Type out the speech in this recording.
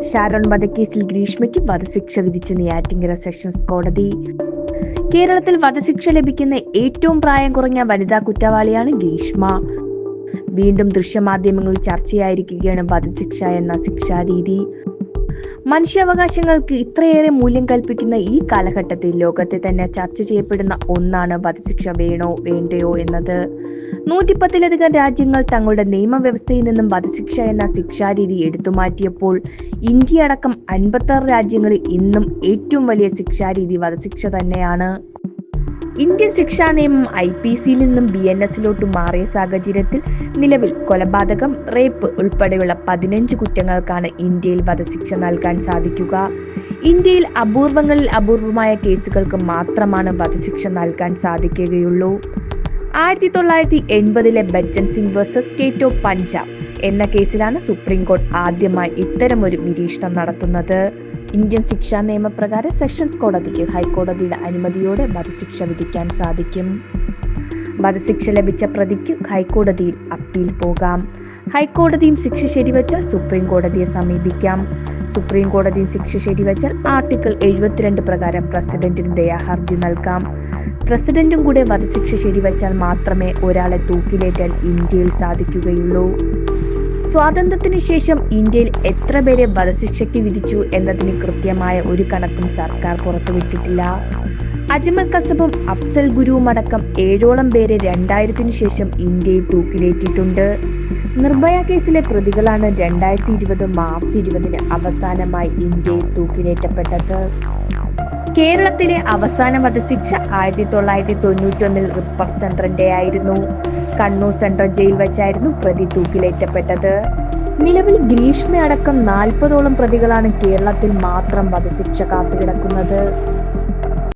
ഷാരോൺ വധക്കേസിൽ ഗ്രീഷ്മയ്ക്ക് വധശിക്ഷ വിധിച്ച് നെയ്യാറ്റിൻകര സെഷൻസ് കോടതി. കേരളത്തിൽ വധശിക്ഷ ലഭിക്കുന്ന ഏറ്റവും പ്രായം കുറഞ്ഞ വനിതാ കുറ്റവാളിയാണ് ഗ്രീഷ്മ. വീണ്ടും ദൃശ്യമാധ്യമങ്ങളിൽ ചർച്ചയായിരിക്കുകയാണ് വധശിക്ഷ എന്ന ശിക്ഷാരീതി. മനുഷ്യാവകാശങ്ങൾക്ക് ഇത്രയേറെ മൂല്യം കൽപ്പിക്കുന്ന ഈ കാലഘട്ടത്തിൽ ലോകത്തെ തന്നെ ചർച്ച ചെയ്യപ്പെടുന്ന ഒന്നാണ് വധശിക്ഷ വേണോ വേണ്ടയോ എന്നത്. 110-ലധികം രാജ്യങ്ങൾ തങ്ങളുടെ നിയമവ്യവസ്ഥയിൽ നിന്നും വധശിക്ഷ എന്ന ശിക്ഷാരീതി എടുത്തുമാറ്റിയപ്പോൾ ഇന്ത്യ അടക്കം 56 രാജ്യങ്ങളിൽ ഇന്നും ഏറ്റവും വലിയ ശിക്ഷാരീതി വധശിക്ഷ തന്നെയാണ്. ഇന്ത്യൻ ശിക്ഷാ നിയമം IPCയിൽ നിന്നും BNS മാറിയ സാഹചര്യത്തിൽ നിലവിൽ കൊലപാതകം, റേപ്പ് ഉൾപ്പെടെയുള്ള 15 കുറ്റങ്ങൾക്കാണ് ഇന്ത്യയിൽ വധശിക്ഷ നൽകാൻ സാധിക്കുക. ഇന്ത്യയിൽ അപൂർവങ്ങളിൽ അപൂർവമായ കേസുകൾക്ക് മാത്രമാണ് വധശിക്ഷ നൽകാൻ സാധിക്കുകയുള്ളൂ. 1980-ലെ Bachan Singh versus state of Punjab എന്ന കേസിലാണ് സുപ്രീം കോടതി ആദ്യമായി ഇത്തരമൊരു നിരീക്ഷണം നടത്തുന്നത്. ഇന്ത്യൻ ശിക്ഷാ നിയമപ്രകാരം സെഷൻസ് കോടതിക്ക് ഹൈക്കോടതിയുടെ അനുമതിയോടെ വധശിക്ഷ വിധിക്കാൻ സാധിക്കും. വധശിക്ഷ ലഭിച്ച പ്രതിക്ക് ഹൈക്കോടതിയിൽ അപ്പീൽ പോകാം. ഹൈക്കോടതിയും ശിക്ഷ ശരിവച്ചാൽ സുപ്രീം കോടതിയെ സമീപിക്കാം. സുപ്രീം കോടതിയും ശിക്ഷ ശരിവച്ചാൽ ആർട്ടിക്കിൾ 72 പ്രകാരം പ്രസിഡന്റിന് ദയാഹർജി നൽകാം. പ്രസിഡന്റും കൂടെ വധശിക്ഷ ശരിവച്ചാൽ മാത്രമേ ഒരാളെ തൂക്കിലേറ്റാൻ ഇന്ത്യയിൽ സാധിക്കുകയുള്ളൂ. സ്വാതന്ത്ര്യത്തിന് ശേഷം ഇന്ത്യയിൽ എത്ര പേരെ വധശിക്ഷയ്ക്ക് വിധിച്ചു എന്നതിന് കൃത്യമായ ഒരു കണക്കും സർക്കാർ പുറത്തുവിട്ടിട്ടില്ല. അജ്മൽ കസബും അഫ്സൽ ഗുരുവും അടക്കം 7ഓളം പേരെ 2000-ന് ശേഷം ഇന്ത്യയിൽ തൂക്കിലേറ്റിട്ടുണ്ട്. നിർഭയ കേസിലെ പ്രതികളാണ് 2020 മാർച്ച് 20-ന് അവസാനമായി ഇന്ത്യയിൽ തൂക്കിലേറ്റപ്പെട്ടത്. കേരളത്തിലെ അവസാന വധശിക്ഷ 1991-ൽ റിപ്പർ ചന്ദ്രന്റെ ആയിരുന്നു. കണ്ണൂർ സെൻട്രൽ ജയിൽ വെച്ചായിരുന്നു പ്രതി തൂക്കിലേറ്റപ്പെട്ടത്. നിലവിൽ ഗ്രീഷ്മ അടക്കം 40ഓളം പ്രതികളാണ് കേരളത്തിൽ മാത്രം വധശിക്ഷ കാത്തുകിടക്കുന്നത്.